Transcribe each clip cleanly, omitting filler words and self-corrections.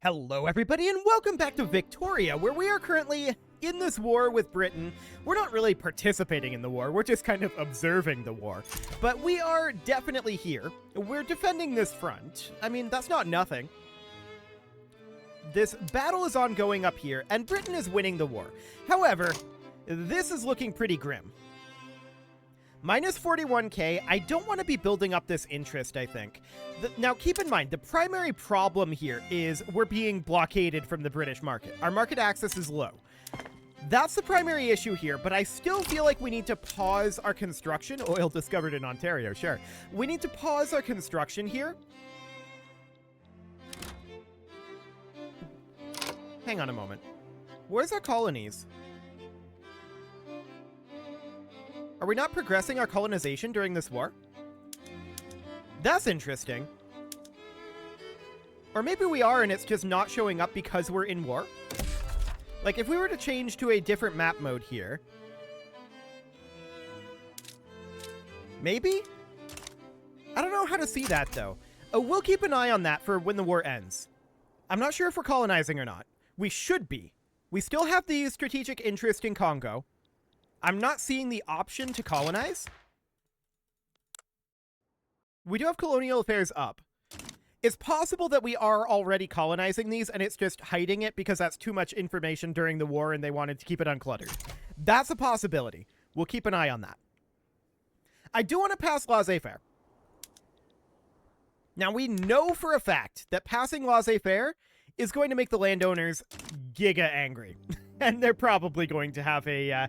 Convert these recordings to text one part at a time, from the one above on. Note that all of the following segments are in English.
Hello everybody and welcome back to Victoria, where we are currently in this war with Britain. We're not really participating in the war, we're just kind of observing the war. But we are definitely here. We're defending this front. I mean, that's not nothing. This battle is ongoing up here, and Britain is winning the war. However, this is looking pretty grim. Minus 41k, I don't want to be building up this interest, I think. Now, keep in mind, the primary problem here is we're being blockaded from the British market. Our market access is low. That's the primary issue here, but I still feel like we need to pause our construction. Oil discovered in Ontario, sure. We need to pause our construction here. Hang on a moment. Where's our colonies? Are we not progressing our colonization during this war? That's interesting. Or maybe we are and it's just not showing up because we're in war. Like, if we were to change to a different map mode here. Maybe? I don't know how to see that, though. We'll keep an eye on that for when the war ends. I'm not sure if we're colonizing or not. We should be. We still have the strategic interest in Congo. I'm not seeing the option to colonize. We do have colonial affairs up. It's possible that we are already colonizing these and it's just hiding it because that's too much information during the war and they wanted to keep it uncluttered. That's a possibility. We'll keep an eye on that. I do want to pass laissez-faire. Now, we know for a fact that passing laissez-faire is going to make the landowners giga angry. And they're probably going to have a...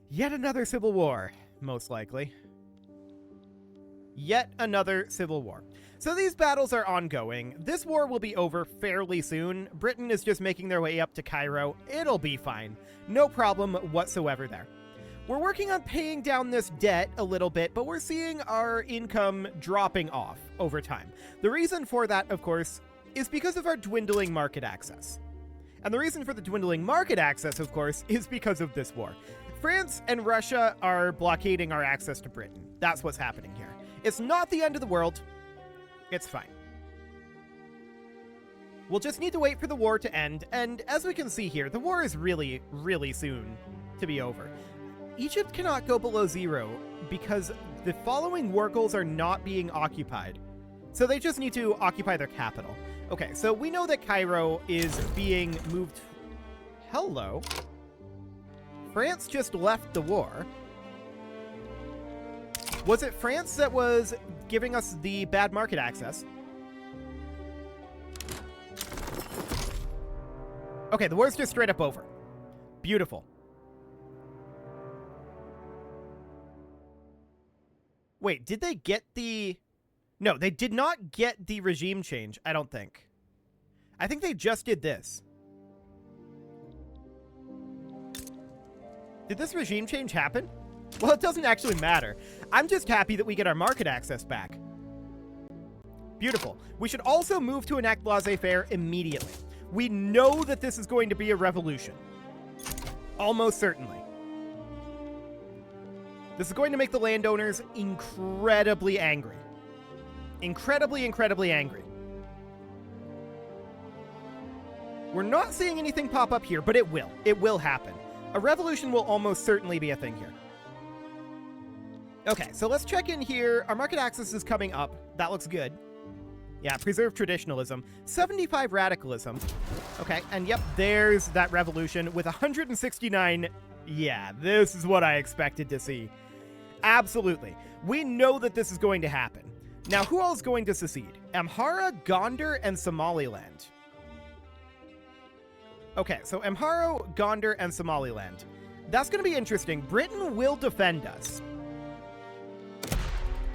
yet another civil war, most likely. Yet another civil war. So these battles are ongoing. This war will be over fairly soon. Britain is just making their way up to Cairo. It'll be fine. No problem whatsoever there. We're working on paying down this debt a little bit, but we're seeing our income dropping off over time. The reason for that, of course, is because of our dwindling market access. And the reason for the dwindling market access, of course, is because of this war. France and Russia are blockading our access to Britain. That's what's happening here. It's not the end of the world. It's fine. We'll just need to wait for the war to end, and as we can see here, the war is really, really soon to be over. Egypt cannot go below 0 because the following war goals are not being occupied. So they just need to occupy their capital. Okay, so we know that Cairo is being moved... Hello? France just left the war. Was it France that was giving us the bad market access? Okay, the war's just straight up over. Beautiful. Wait, did they get the... No, they did not get the regime change, I don't think. I think they just did this. Did this regime change happen? Well, it doesn't actually matter. I'm just happy that we get our market access back. Beautiful. We should also move to enact laissez-faire immediately. We know that this is going to be a revolution. Almost certainly. This is going to make the landowners incredibly angry. Incredibly, incredibly angry. We're not seeing anything pop up here, but it will. It will happen. A revolution will almost certainly be a thing here. Okay, so let's check in here. Our market access is coming up. That looks good. Yeah, preserve traditionalism. 75 radicalism. Okay, and yep, there's that revolution with 169. Yeah, this is what I expected to see. Absolutely. We know that this is going to happen. Now, who else is going to secede? Amhara, Gondar, and Somaliland. Okay, so Amhara, Gondar, and Somaliland. That's going to be interesting. Britain will defend us.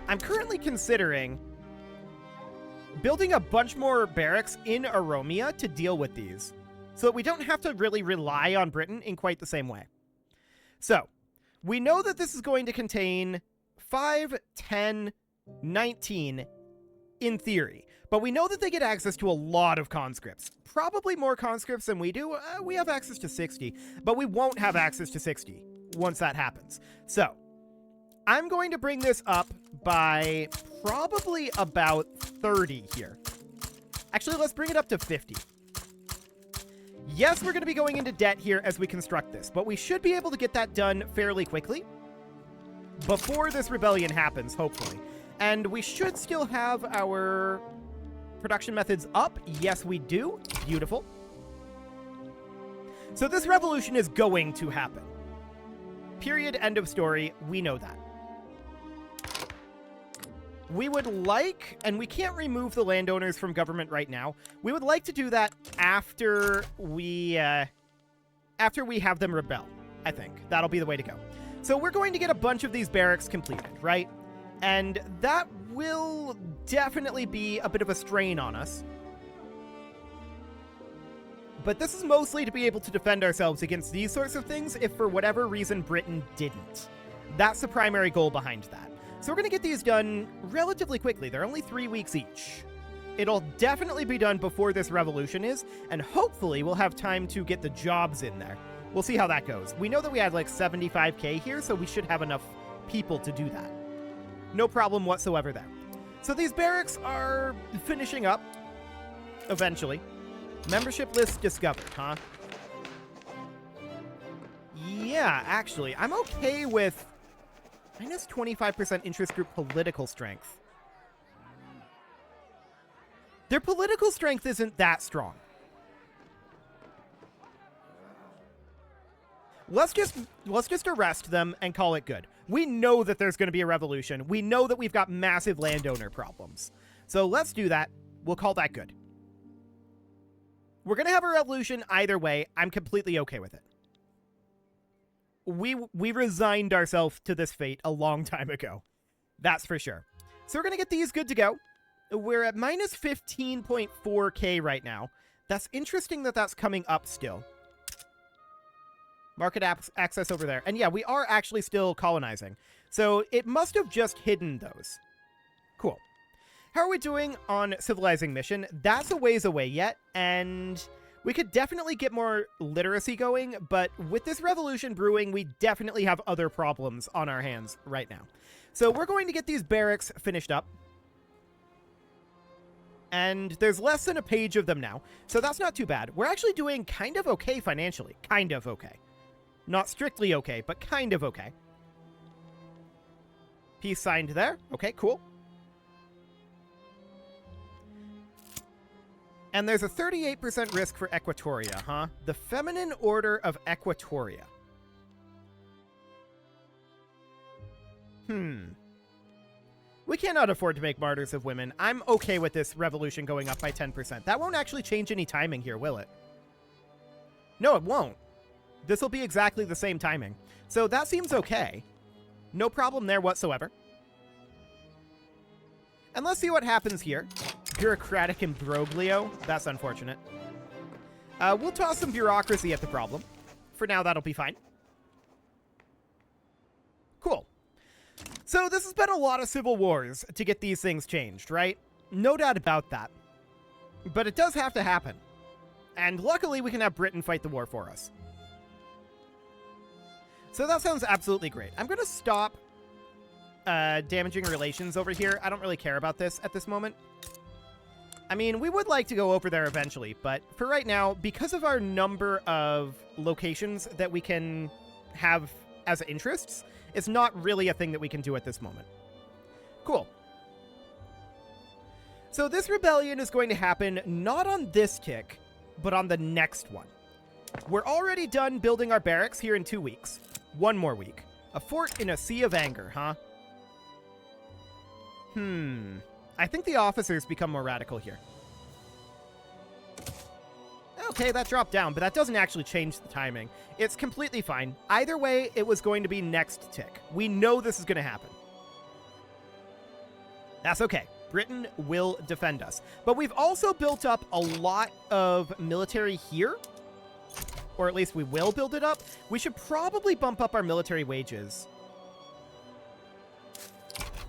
I'm currently considering building a bunch more barracks in Oromia to deal with these, so that we don't have to really rely on Britain in quite the same way. So, we know that this is going to contain 5, 10, 19 in theory. But we know that they get access to a lot of conscripts. Probably more conscripts than we do. We have access to 60, but we won't have access to 60 once that happens. So, I'm going to bring this up by probably about 30 here. Actually, let's bring it up to 50. Yes, we're going to be going into debt here as we construct this, but we should be able to get that done fairly quickly before this rebellion happens, hopefully. And we should still have our production methods up. Yes, we do. Beautiful. So this revolution is going to happen. Period. End of story. We know that. We would like, and we can't remove the landowners from government right now. We would like to do that after we have them rebel, I think. That'll be the way to go. So we're going to get a bunch of these barracks completed, right? And that will definitely be a bit of a strain on us. But this is mostly to be able to defend ourselves against these sorts of things if for whatever reason Britain didn't. That's the primary goal behind that. So we're going to get these done relatively quickly. They're only 3 weeks each. It'll definitely be done before this revolution is, and hopefully we'll have time to get the jobs in there. We'll see how that goes. We know that we had like 75k here, so we should have enough people to do that. No problem whatsoever there. So these barracks are finishing up eventually. Membership list discovered, huh? Yeah, actually, I'm okay with minus 25% interest group political strength. Their political strength isn't that strong. Let's just arrest them and call it good. We know that there's going to be a revolution. We know that we've got massive landowner problems. So let's do that. We'll call that good. We're going to have a revolution either way. I'm completely okay with it. We resigned ourselves to this fate a long time ago. That's for sure. So we're going to get these good to go. We're at minus 15.4k right now. That's interesting that that's coming up still. Market access over there. And yeah, we are actually still colonizing. So it must have just hidden those. Cool. How are we doing on civilizing mission? That's a ways away yet, and we could definitely get more literacy going, but with this revolution brewing, we definitely have other problems on our hands right now. So we're going to get these barracks finished up. And there's less than a page of them now, so that's not too bad. We're actually doing kind of okay financially. Kind of okay. Not strictly okay, but kind of okay. Peace signed there. Okay, cool. And there's a 38% risk for Equatoria, huh? The Feminine Order of Equatoria. We cannot afford to make martyrs of women. I'm okay with this revolution going up by 10%. That won't actually change any timing here, will it? No, it won't. This will be exactly the same timing. So that seems okay. No problem there whatsoever. And let's see what happens here. Bureaucratic imbroglio. That's unfortunate. We'll toss some bureaucracy at the problem. For now, that'll be fine. Cool. So this has been a lot of civil wars to get these things changed, right? No doubt about that. But it does have to happen. And luckily, we can have Britain fight the war for us. So that sounds absolutely great. I'm going to stop damaging relations over here. I don't really care about this at this moment. I mean, we would like to go over there eventually, but for right now, because of our number of locations that we can have as interests, it's not really a thing that we can do at this moment. Cool. So this rebellion is going to happen not on this tick, but on the next one. We're already done building our barracks here in 2 weeks. 1 more week. A fort in a sea of anger, huh? I think the officers become more radical here. Okay, that dropped down, but that doesn't actually change the timing. It's completely fine. Either way, it was going to be next tick. We know this is going to happen. That's okay. Britain will defend us. But we've also built up a lot of military here. Or at least we will build it up. We should probably bump up our military wages.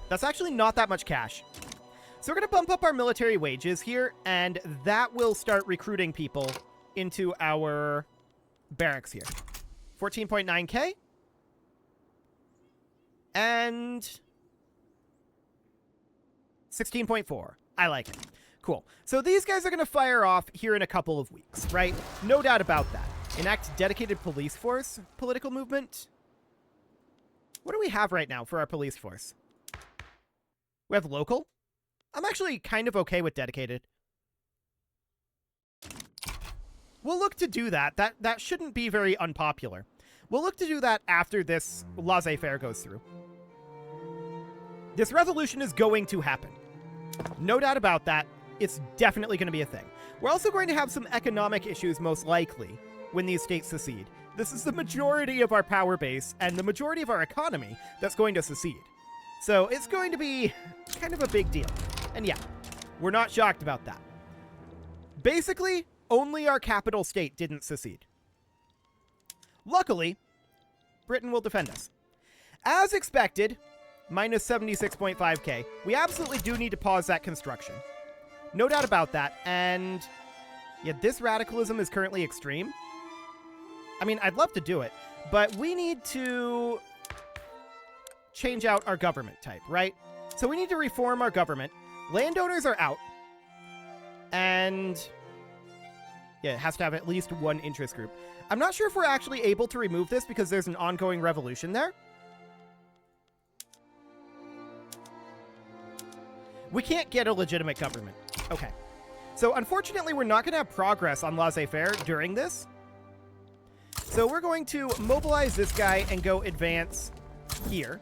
That's actually not that much cash. So we're going to bump up our military wages here, and that will start recruiting people into our barracks here. 14.9k. And 16.4. I like it. Cool. So these guys are going to fire off here in a couple of weeks, right? No doubt about that. Enact dedicated police force, political movement. What do we have right now for our police force? We have local. I'm actually kind of okay with dedicated. We'll look to do that. That shouldn't be very unpopular. We'll look to do that after this laissez-faire goes through. This revolution is going to happen. No doubt about that. It's definitely going to be a thing. We're also going to have some economic issues, most likely, when these states secede. This is the majority of our power base and the majority of our economy that's going to secede. So it's going to be kind of a big deal. And yeah, we're not shocked about that. Basically, only our capital state didn't secede. Luckily, Britain will defend us. As expected, minus 76.5k, we absolutely do need to pause that construction. No doubt about that. And yeah, this radicalism is currently extreme. I mean, I'd love to do it, but we need to change out our government type, right? So we need to reform our government. Landowners are out. And yeah, it has to have at least one interest group. I'm not sure if we're actually able to remove this because there's an ongoing revolution there. We can't get a legitimate government. Okay. So unfortunately, we're not going to have progress on laissez-faire during this. So we're going to mobilize this guy and go advance here.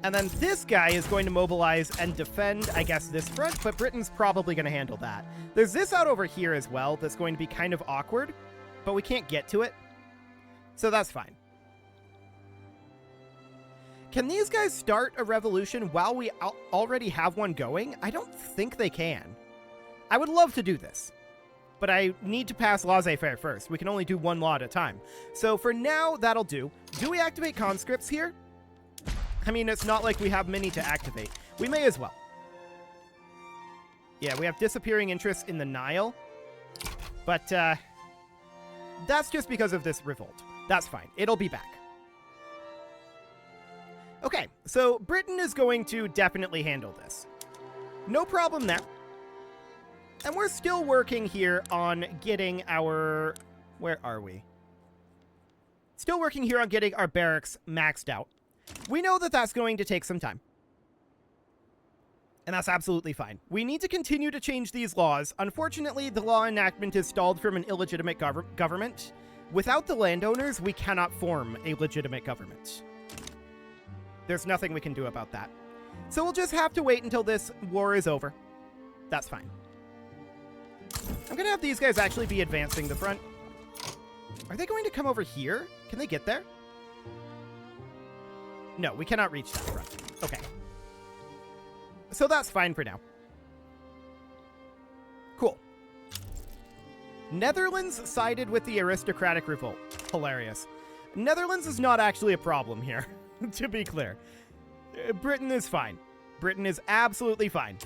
And then this guy is going to mobilize and defend, I guess, this front, but Britain's probably going to handle that. There's this out over here as well that's going to be kind of awkward, but we can't get to it. So that's fine. Can these guys start a revolution while we already have one going? I don't think they can. I would love to do this, but I need to pass laissez-faire first. We can only do one law at a time. So for now, that'll do. Do we activate conscripts here? I mean, it's not like we have many to activate. We may as well. Yeah, we have disappearing interests in the Nile. But that's just because of this revolt. That's fine. It'll be back. Okay, so Britain is going to definitely handle this. No problem there. And we're still working here on getting our... Where are we? Still working here on getting our barracks maxed out. We know that that's going to take some time. And that's absolutely fine. We need to continue to change these laws. Unfortunately, the law enactment is stalled from an illegitimate government. Without the landowners, we cannot form a legitimate government. There's nothing we can do about that. So we'll just have to wait until this war is over. That's fine. I'm going to have these guys actually be advancing the front. Are they going to come over here? Can they get there? No, we cannot reach that front. Okay. So that's fine for now. Cool. Netherlands sided with the aristocratic revolt. Hilarious. Netherlands is not actually a problem here, to be clear. Britain is fine. Britain is absolutely fine.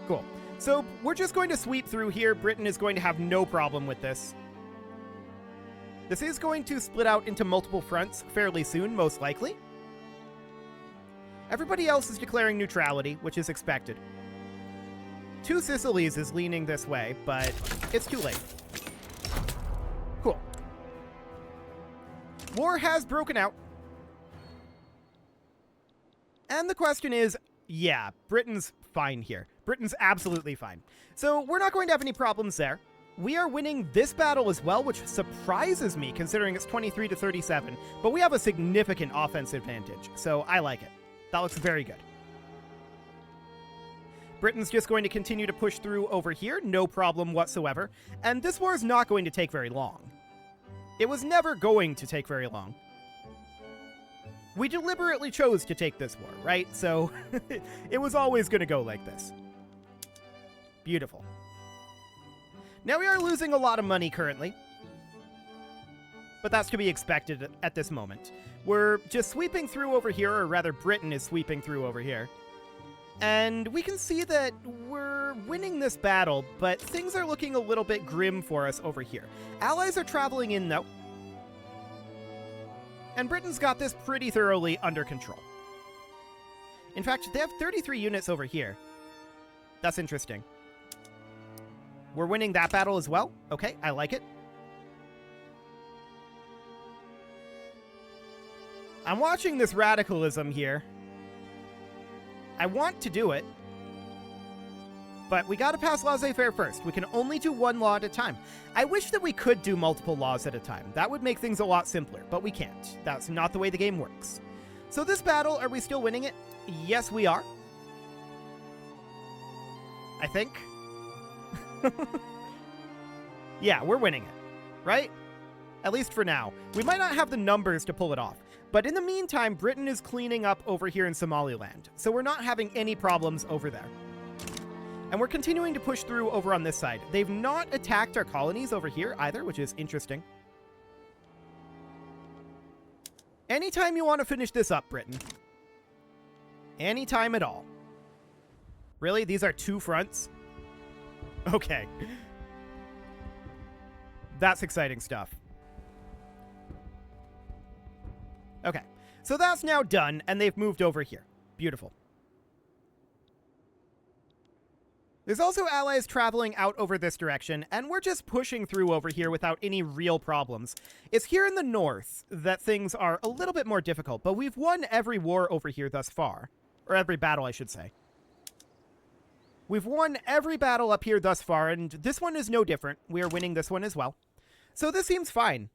Cool. So we're just going to sweep through here. Britain is going to have no problem with this. This is going to split out into multiple fronts fairly soon, most likely. Everybody else is declaring neutrality, which is expected. Two Sicilies is leaning this way, but it's too late. Cool. War has broken out. And the question is, yeah, Britain's fine here. Britain's absolutely fine. So we're not going to have any problems there. We are winning this battle as well, which surprises me considering it's 23-37, but we have a significant offense advantage, so I like it. That looks very good. Britain's just going to continue to push through over here, no problem whatsoever, and this war is not going to take very long. It was never going to take very long. We deliberately chose to take this war, right? So it was always going to go like this. Beautiful. Now we are losing a lot of money currently, but that's to be expected at this moment. We're just sweeping through over here, or rather Britain is sweeping through over here. And we can see that we're winning this battle, but things are looking a little bit grim for us over here. Allies are traveling in though. And Britain's got this pretty thoroughly under control. In fact, they have 33 units over here. That's interesting. We're winning that battle as well. Okay, I like it. I'm watching this radicalism here. I want to do it. But we gotta pass laissez-faire first. We can only do one law at a time. I wish that we could do multiple laws at a time. That would make things a lot simpler, but we can't. That's not the way the game works. So this battle, are we still winning it? Yes, we are. I think. Yeah, we're winning it, right? At least for now. We might not have the numbers to pull it off. But in the meantime, Britain is cleaning up over here in Somaliland. So we're not having any problems over there. And we're continuing to push through over on this side. They've not attacked our colonies over here either, which is interesting. Anytime you want to finish this up, Britain. Anytime at all. Really? These are 2 fronts? Okay. That's exciting stuff. Okay. So that's now done, and they've moved over here. Beautiful. There's also allies traveling out over this direction, and we're just pushing through over here without any real problems. It's here in the north that things are a little bit more difficult, but we've won every war over here thus far. Or every battle, I should say. We've won every battle up here thus far, and this one is no different. We are winning this one as well. So this seems fine.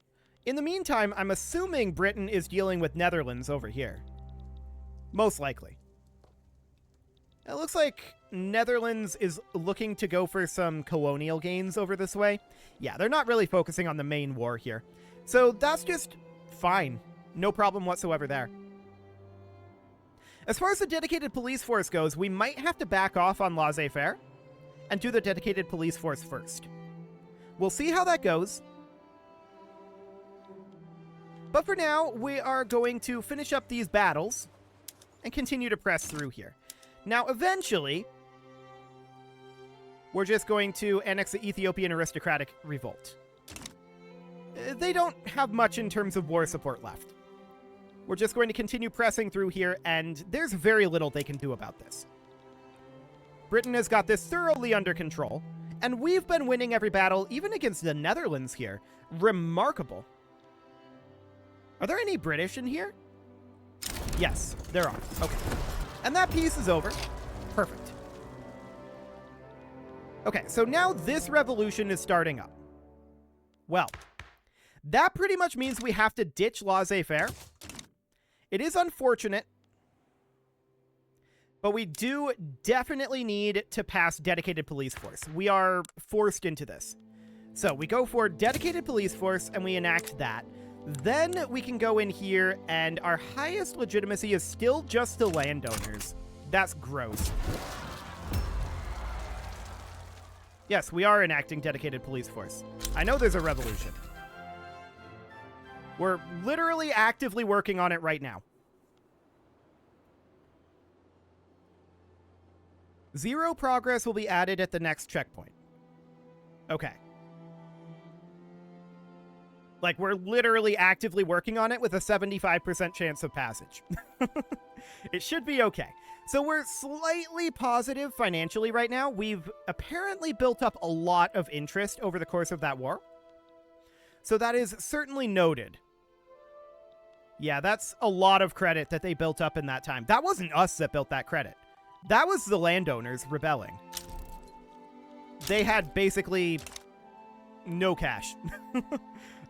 In the meantime, I'm assuming Britain is dealing with Netherlands over here. Most likely. It looks like Netherlands is looking to go for some colonial gains over this way. Yeah, they're not really focusing on the main war here. So that's just fine. No problem whatsoever there. As far as the dedicated police force goes, we might have to back off on laissez-faire and do the dedicated police force first. We'll see how that goes. But for now, we are going to finish up these battles and continue to press through here. Now, eventually, we're just going to annex the Ethiopian aristocratic revolt. They don't have much in terms of war support left. We're just going to continue pressing through here, and there's very little they can do about this. Britain has got this thoroughly under control, and we've been winning every battle, even against the Netherlands here. Remarkable. Are there any British in here? Yes, there are. Okay. And that piece is over. Perfect. Okay, so now this revolution is starting up. Well, that pretty much means we have to ditch laissez-faire. It is unfortunate, but we do definitely need to pass dedicated police force. We are forced into this. So we go for dedicated police force and we enact that. Then we can go in here and our highest legitimacy is still just the landowners. That's gross. Yes, we are enacting dedicated police force. I know there's a revolution. We're literally actively working on it right now. 0 progress will be added at the next checkpoint. Okay. Like, we're literally actively working on it with a 75% chance of passage. It should be okay. So we're slightly positive financially right now. We've apparently built up a lot of interest over the course of that war. So that is certainly noted. Yeah, that's a lot of credit that they built up in that time. That wasn't us that built that credit. That was the landowners rebelling. They had basically no cash.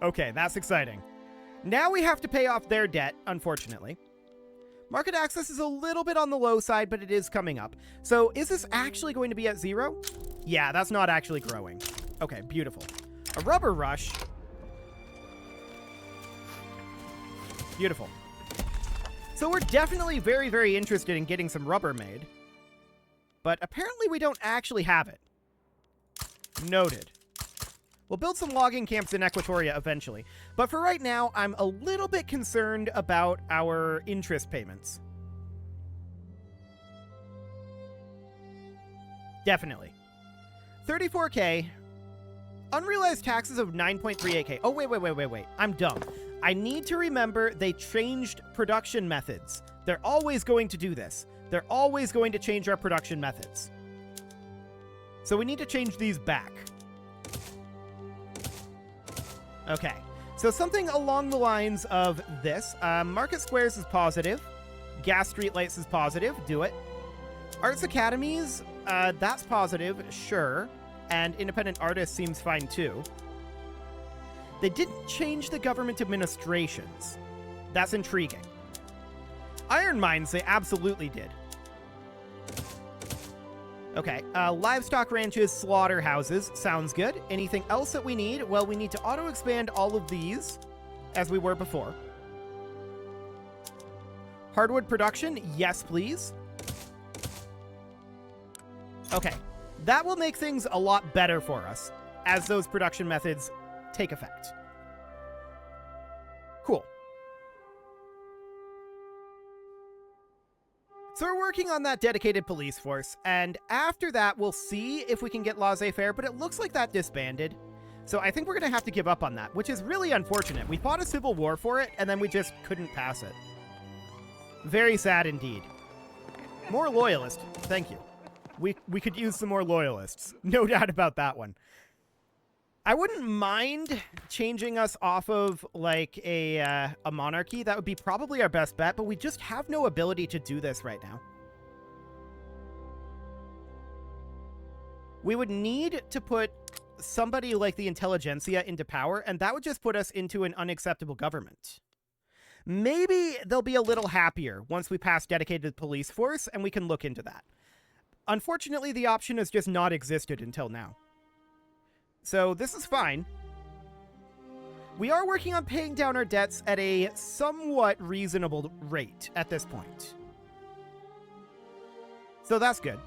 Okay, that's exciting. Now we have to pay off their debt, unfortunately. Market access is a little bit on the low side, but it is coming up. So is this actually going to be at 0? Yeah, that's not actually growing. Okay, beautiful. A rubber rush. Beautiful. So we're definitely very, very interested in getting some rubber made. But apparently we don't actually have it. Noted. We'll build some logging camps in Equatoria eventually. But for right now, I'm a little bit concerned about our interest payments. Definitely. 34K. Unrealized taxes of 9.38K. Oh, wait. I'm dumb. I need to remember they changed production methods. They're always going to do this. They're always going to change our production methods. So we need to change these back. Okay. So something along the lines of this. Market squares is positive. Gas streetlights is positive. Do it. Arts academies, that's positive. Sure. And independent artists seems fine too. They didn't change the government administrations. That's intriguing. Iron mines, they absolutely did. Okay, livestock ranches, slaughterhouses, sounds good. Anything else that we need? Well, we need to auto-expand all of these, as we were before. Hardwood production, yes please. Okay, that will make things a lot better for us, as those production methods take effect. Cool. So we're working on that dedicated police force, and after that, we'll see if we can get laissez-faire, but it looks like that disbanded. So I think we're going to have to give up on that, which is really unfortunate. We fought a civil war for it, and then we just couldn't pass it. Very sad indeed. More loyalists. Thank you. We could use some more loyalists. No doubt about that one. I wouldn't mind changing us off of, like, a monarchy. That would be probably our best bet, but we just have no ability to do this right now. We would need to put somebody like the intelligentsia into power, and that would just put us into an unacceptable government. Maybe they'll be a little happier once we pass dedicated police force, and we can look into that. Unfortunately, the option has just not existed until now. So this is fine. We are working on paying down our debts at a somewhat reasonable rate at this point. So that's good.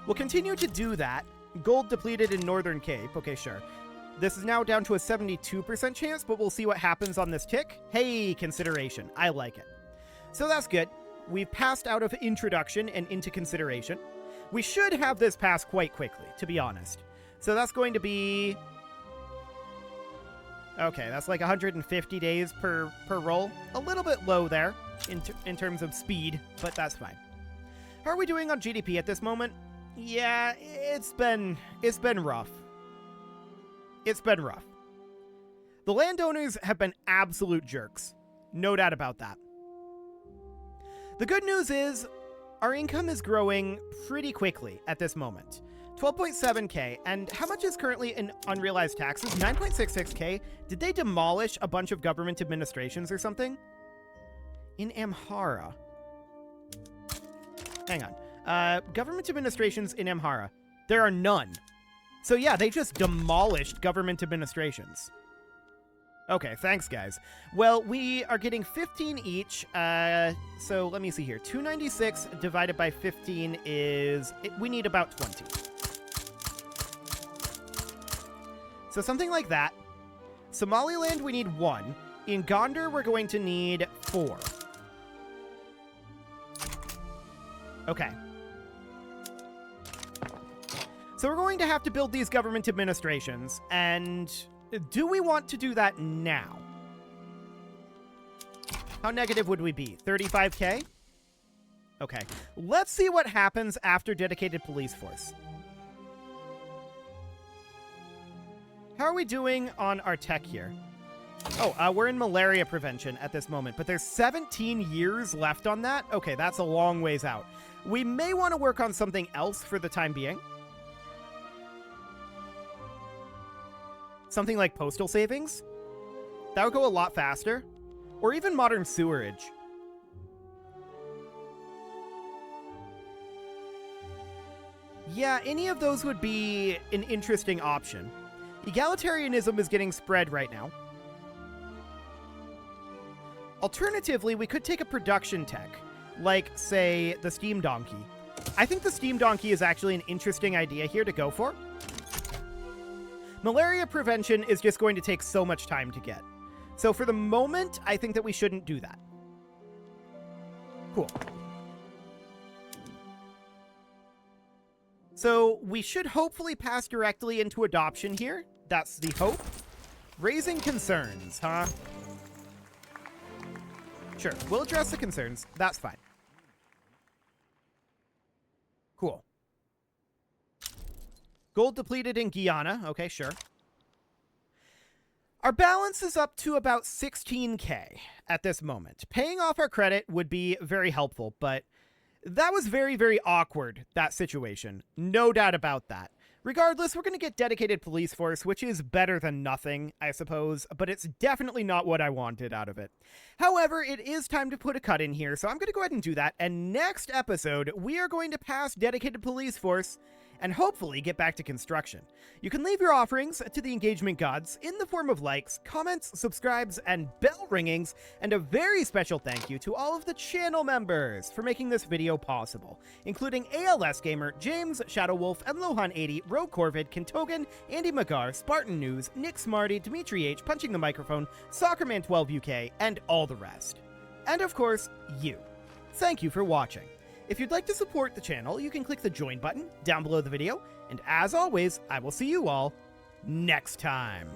We'll continue to do that. Gold depleted in Northern Cape. Okay, sure. This is now down to a 72% chance, but we'll see what happens on this tick. Hey, consideration. I like it. So that's good. We've passed out of introduction and into consideration. We should have this pass quite quickly, to be honest. So that's going to be... Okay, that's like 150 days per roll. A little bit low there in terms of speed, but that's fine. How are we doing on GDP at this moment? Yeah, it's been rough. It's been rough. The landowners have been absolute jerks. No doubt about that. The good news is our income is growing pretty quickly at this moment. 12.7k, and how much is currently in unrealized taxes? 9.66k. Did they demolish a bunch of government administrations or something? In Amhara. Hang on. Government administrations in Amhara. There are none. So yeah, they just demolished government administrations. Okay, thanks, guys. Well, we are getting 15 each. So let me see here. 296 divided by 15 is... we need about 20. So something like that. Somaliland, we need 1. In Gondar, we're going to need 4. Okay. So we're going to have to build these government administrations, and do we want to do that now? How negative would we be? 35k? Okay. Let's see what happens after dedicated police force. How are we doing on our tech here? Oh, we're in malaria prevention at this moment, but there's 17 years left on that? Okay, that's a long ways out. We may want to work on something else for the time being. Something like postal savings? That would go a lot faster. Or even modern sewerage. Yeah, any of those would be an interesting option. Egalitarianism is getting spread right now. Alternatively, we could take a production tech, like, say, the steam donkey. I think the steam donkey is actually an interesting idea here to go for. Malaria prevention is just going to take so much time to get. So for the moment, I think that we shouldn't do that. Cool. So we should hopefully pass directly into adoption here. That's the hope. Raising concerns, huh? Sure, we'll address the concerns. That's fine. Cool. Gold depleted in Guyana. Okay, sure. Our balance is up to about 16k at this moment. Paying off our credit would be very helpful, but that was very, very awkward, that situation. No doubt about that. Regardless, we're going to get dedicated police force, which is better than nothing, I suppose, but it's definitely not what I wanted out of it. However, it is time to put a cut in here, so I'm going to go ahead and do that, and next episode, we are going to pass dedicated police force and hopefully get back to construction. You can leave your offerings to the engagement gods in the form of likes, comments, subscribes, and bell ringings, and a very special thank you to all of the channel members for making this video possible, including ALS Gamer, James, Shadowwolf, and Lohan80, Rogue Corvid, Kintogan, Andy Magar, Spartan News, Nick Smarty, Dimitri H, Punching the Microphone, Soccerman12 UK, and all the rest. And of course, you. Thank you for watching. If you'd like to support the channel, you can click the join button down below the video, and as always, I will see you all next time.